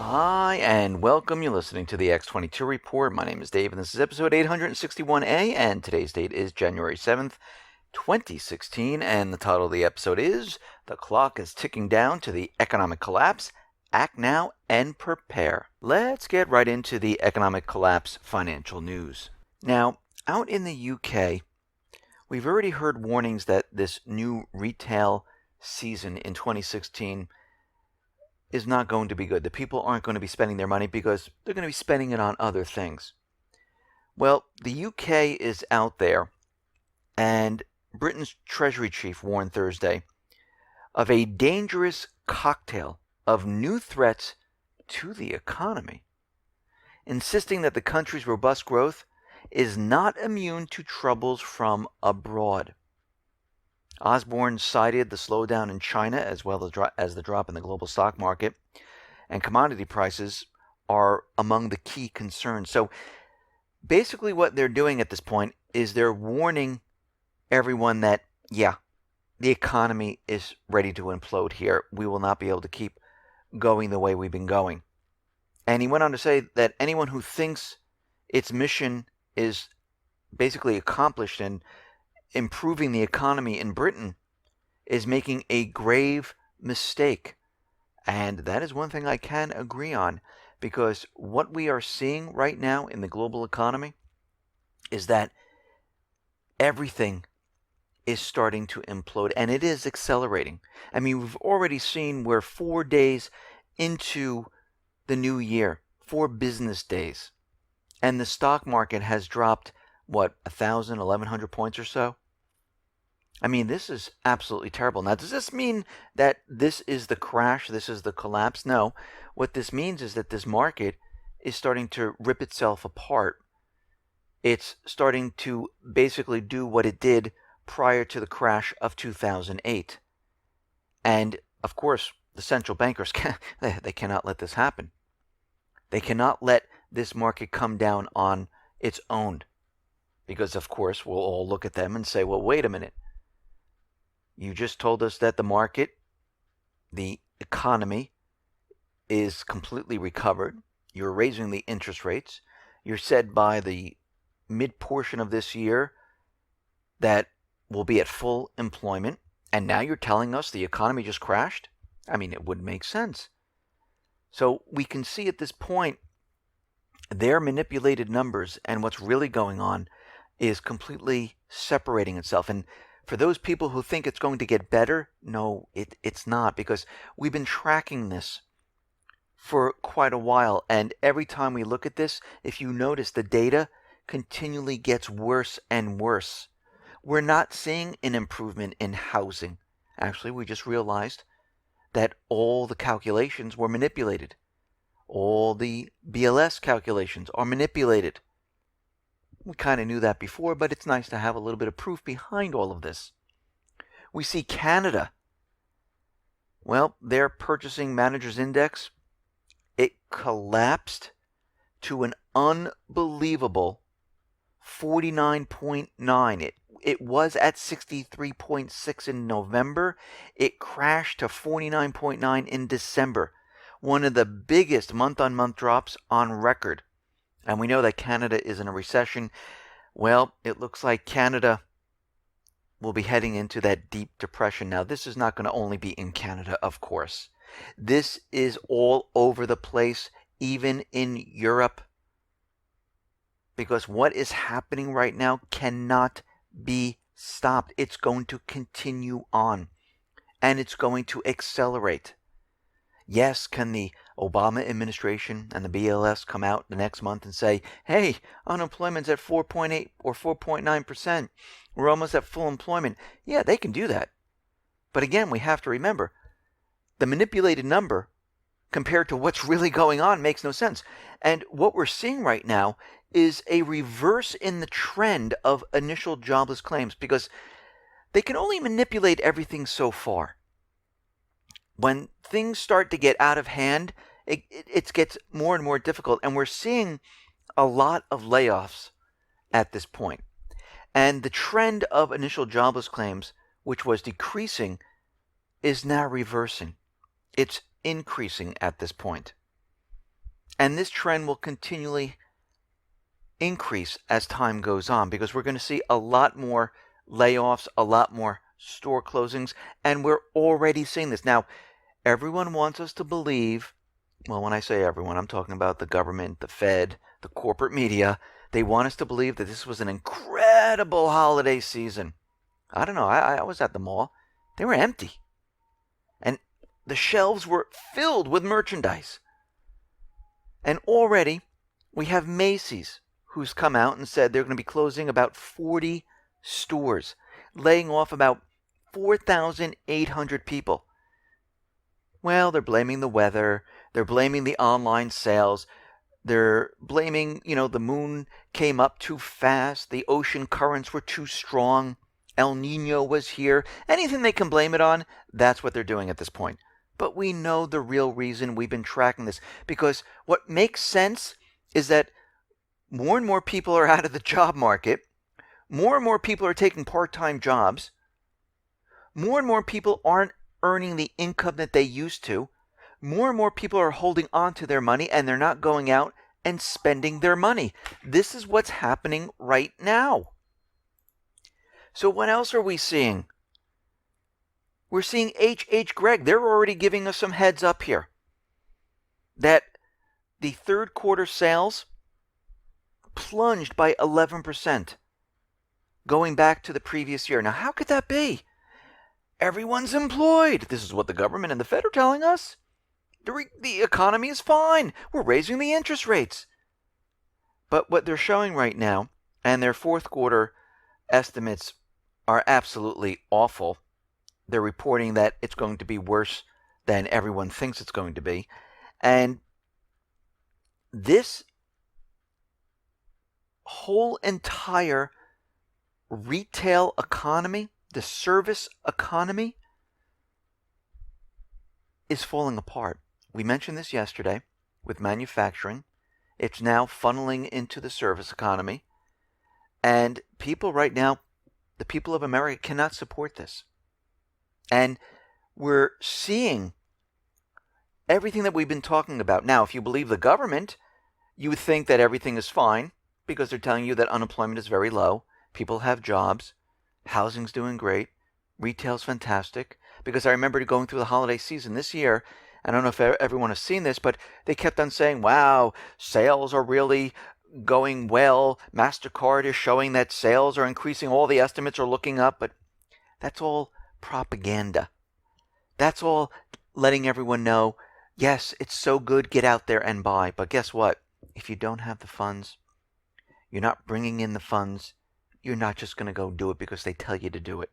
Hi, and welcome. You're listening to the X22 Report. My name is Dave, and this is episode 861A, and today's date is January 7th, 2016, and the title of the episode is The Clock is Ticking Down to the Economic Collapse. Act now and prepare. Let's get right into the economic collapse financial news. Now, out in the UK, we've already heard warnings that this new retail season in 2016 is not going to be good. The people aren't going to be spending their money because they're going to be spending it on other things. Well, the UK is out there, and Britain's Treasury Chief warned Thursday of a dangerous cocktail of new threats to the economy, insisting that the country's robust growth is not immune to troubles from abroad. Osborne cited the slowdown in China as well as the drop in the global stock market, and commodity prices are among the key concerns. So basically what they're doing at this point is they're warning everyone that, the economy is ready to implode here. We will not be able to keep going the way we've been going. And he went on to say that anyone who thinks its mission is basically accomplished in improving the economy in Britain is making a grave mistake. And that is one thing I can agree on, because what we are seeing right now in the global economy is that everything is starting to implode, and it is accelerating. I mean, we've already seen we're 4 days into the new year, 4 business days, and the stock market has dropped, 1,000, 1,100 points or so? I mean, this is absolutely terrible. Now, does this mean that this is the crash, this is the collapse? No. What this means is that this market is starting to rip itself apart. It's starting to basically do what it did prior to the crash of 2008. And, of course, the central bankers, they cannot let this happen. They cannot let this market come down on its own. Because, of course, we'll all look at them and say, well, wait a minute. You just told us that the market, the economy, is completely recovered. You're raising the interest rates. You're said by the mid-portion of this year that we'll be at full employment. And now you're telling us the economy just crashed? I mean, it wouldn't make sense. So we can see at this point their manipulated numbers, and what's really going on is completely separating itself. And for those people who think it's going to get better, no, it's not, because we've been tracking this for quite a while. And every time we look at this, if you notice, the data continually gets worse and worse. We're not seeing an improvement in housing. Actually, we just realized that all the calculations were manipulated. All the BLS calculations are manipulated. We kind of knew that before, but it's nice to have a little bit of proof behind all of this. We see Canada. Well, their Purchasing Managers Index, it collapsed to an unbelievable 49.9. It was at 63.6 in November. It crashed to 49.9 in December. One of the biggest month-on-month drops on record. And we know that Canada is in a recession. Well, it looks like Canada will be heading into that deep depression. Now, this is not going to only be in Canada, of course. This is all over the place, even in Europe. Because what is happening right now cannot be stopped. It's going to continue on. And it's going to accelerate. Yes, can the Obama administration and the BLS come out the next month and say, hey, unemployment's at 4.8 or 4.9%. We're almost at full employment. Yeah, they can do that. But again, we have to remember, the manipulated number compared to what's really going on makes no sense. And what we're seeing right now is a reverse in the trend of initial jobless claims, because they can only manipulate everything so far. When things start to get out of hand, it gets more and more difficult. And we're seeing a lot of layoffs at this point. And the trend of initial jobless claims, which was decreasing, is now reversing. It's increasing at this point. And this trend will continually increase as time goes on because we're going to see a lot more layoffs, a lot more store closings, and we're already seeing this. Now, everyone wants us to believe, well, when I say everyone, I'm talking about the government, the Fed, the corporate media. They want us to believe that this was an incredible holiday season. I don't know. I was at the mall. They were empty. And the shelves were filled with merchandise. And already we have Macy's, who's come out and said they're going to be closing about 40 stores, laying off about 4,800 people. Well, they're blaming the weather. They're blaming the online sales. They're blaming, the moon came up too fast. The ocean currents were too strong. El Nino was here. Anything they can blame it on, that's what they're doing at this point. But we know the real reason. We've been tracking this because what makes sense is that more and more people are out of the job market. More and more people are taking part-time jobs. More and more people aren't earning the income that they used to. More and more people are holding on to their money and they're not going out and spending their money. This is what's happening right now. So what else are we seeing? We're seeing hhgregg. They're already giving us some heads up here that the third quarter sales plunged by 11% going back to the previous year. Now, how could that be? Everyone's employed. This is what the government and the Fed are telling us. The economy is fine. We're raising the interest rates. But what they're showing right now, and their fourth quarter estimates are absolutely awful. They're reporting that it's going to be worse than everyone thinks it's going to be. And this whole entire retail economy, the service economy, is falling apart. We mentioned this yesterday with manufacturing. It's now funneling into the service economy. And people right now, the people of America, cannot support this. And we're seeing everything that we've been talking about. Now, if you believe the government, you would think that everything is fine because they're telling you that unemployment is very low. People have jobs. Housing's doing great. Retail's fantastic. Because I remember going through the holiday season this year, I don't know if everyone has seen this, but they kept on saying, wow, sales are really going well. MasterCard is showing that sales are increasing. All the estimates are looking up, but that's all propaganda. That's all letting everyone know, yes, it's so good, get out there and buy. But guess what? If you don't have the funds, you're not bringing in the funds, you're not just going to go do it because they tell you to do it.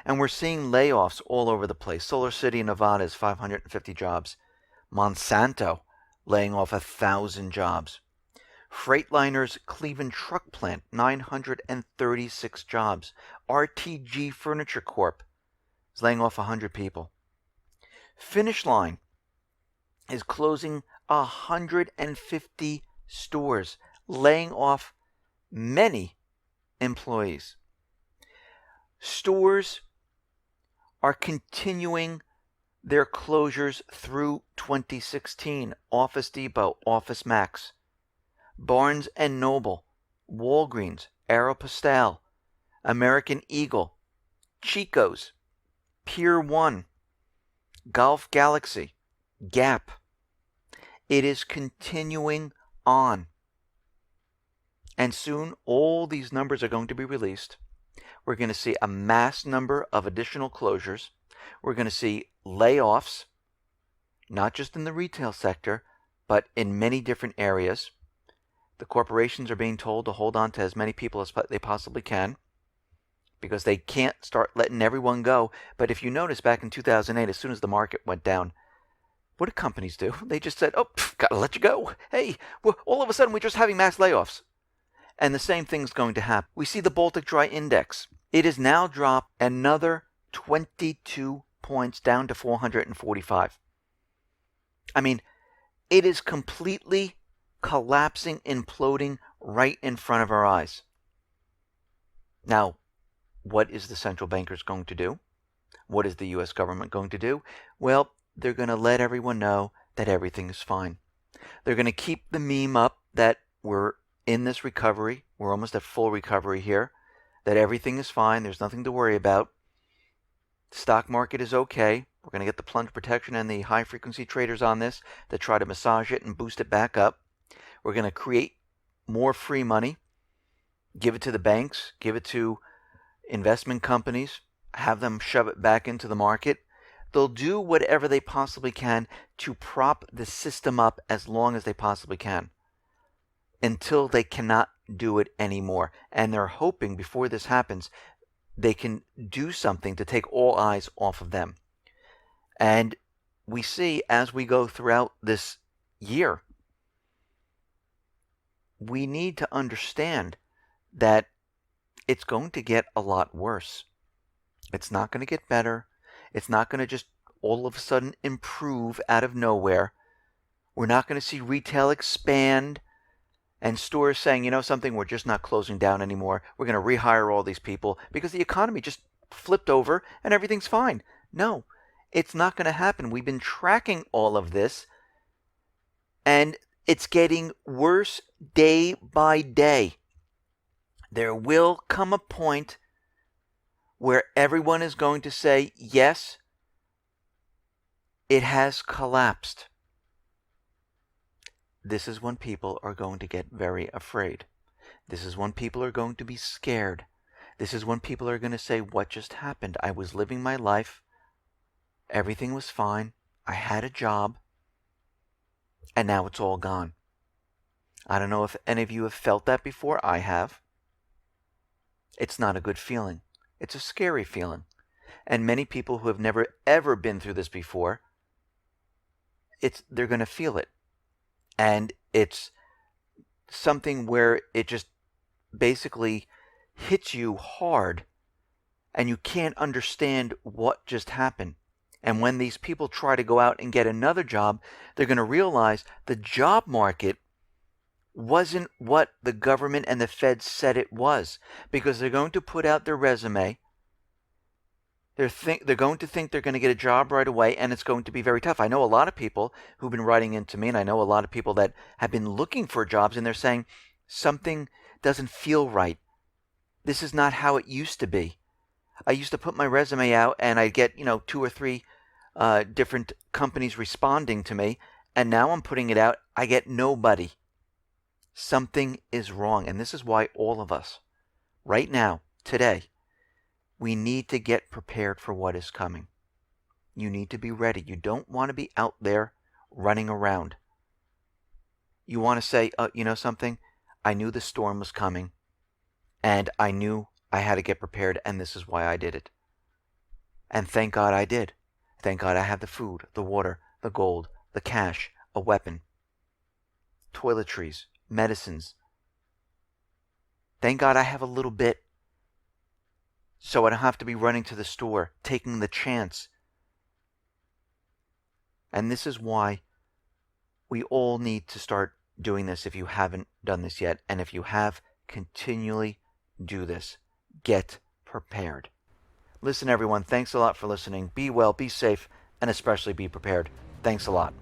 And we're seeing layoffs all over the place. Solar City, Nevada is 550 jobs. Monsanto laying off 1,000 jobs. Freightliner's Cleveland truck plant, 936 jobs. RTG Furniture Corp is laying off 100 people. Finish Line is closing 150 stores, laying off many employees. Stores are continuing their closures through 2016. Office Depot, Office Max, Barnes & Noble, Walgreens, Aeropostale, American Eagle, Chico's, Pier 1, Golf Galaxy, Gap. It is continuing on. And soon all these numbers are going to be released. We're going to see a mass number of additional closures. We're going to see layoffs, not just in the retail sector, but in many different areas. The corporations are being told to hold on to as many people as they possibly can because they can't start letting everyone go. But if you notice back in 2008, as soon as the market went down, what did companies do? They just said, oh, gotta let you go. Hey, well, all of a sudden we're just having mass layoffs. And the same thing's going to happen. We see the Baltic Dry Index. It has now dropped another 22 points down to 445. I mean, it is completely collapsing, imploding right in front of our eyes. Now, what is the central bankers going to do? What is the U.S. government going to do? Well, they're going to let everyone know that everything is fine. They're going to keep the meme up that we're in this recovery. We're almost at full recovery here, that everything is fine. There's nothing to worry about. The stock market is okay. We're going to get the plunge protection and the high frequency traders on this that try to massage it and boost it back up. We're going to create more free money, give it to the banks, give it to investment companies, have them shove it back into the market. They'll do whatever they possibly can to prop the system up as long as they possibly can until they cannot do it anymore. And they're hoping before this happens, they can do something to take all eyes off of them. And we see as we go throughout this year, we need to understand that it's going to get a lot worse. It's not going to get better. It's not going to just all of a sudden improve out of nowhere. We're not going to see retail expand and stores saying, you know something, we're just not closing down anymore. We're going to rehire all these people because the economy just flipped over and everything's fine. No, it's not going to happen. We've been tracking all of this, and it's getting worse day by day. There will come a point where everyone is going to say, yes, it has collapsed. This is when people are going to get very afraid. This is when people are going to be scared. This is when people are going to say, what just happened? I was living my life. Everything was fine. I had a job. And now it's all gone. I don't know if any of you have felt that before. I have. It's not a good feeling. It's a scary feeling. And many people who have never ever been through this before, they're going to feel it. And it's something where it just basically hits you hard and you can't understand what just happened. And when these people try to go out and get another job, they're going to realize the job market wasn't what the government and the Fed said it was, because they're going to put out their resume. They're going to think they're going to get a job right away, and it's going to be very tough. I know a lot of people who've been writing into me, and I know a lot of people that have been looking for jobs, and they're saying something doesn't feel right. This is not how it used to be. I used to put my resume out, and I'd get 2 or 3 different companies responding to me, and now I'm putting it out, I get nobody. Something is wrong, and this is why all of us, right now, today, we need to get prepared for what is coming. You need to be ready. You don't want to be out there running around. You want to say, you know something? I knew the storm was coming, and I knew I had to get prepared, and this is why I did it. And thank God I did. Thank God I have the food, the water, the gold, the cash, a weapon, toiletries, medicines. Thank God I have a little bit, so I don't have to be running to the store, taking the chance. And this is why we all need to start doing this if you haven't done this yet. And if you have, continually do this. Get prepared. Listen, everyone, thanks a lot for listening. Be well, be safe, and especially be prepared. Thanks a lot.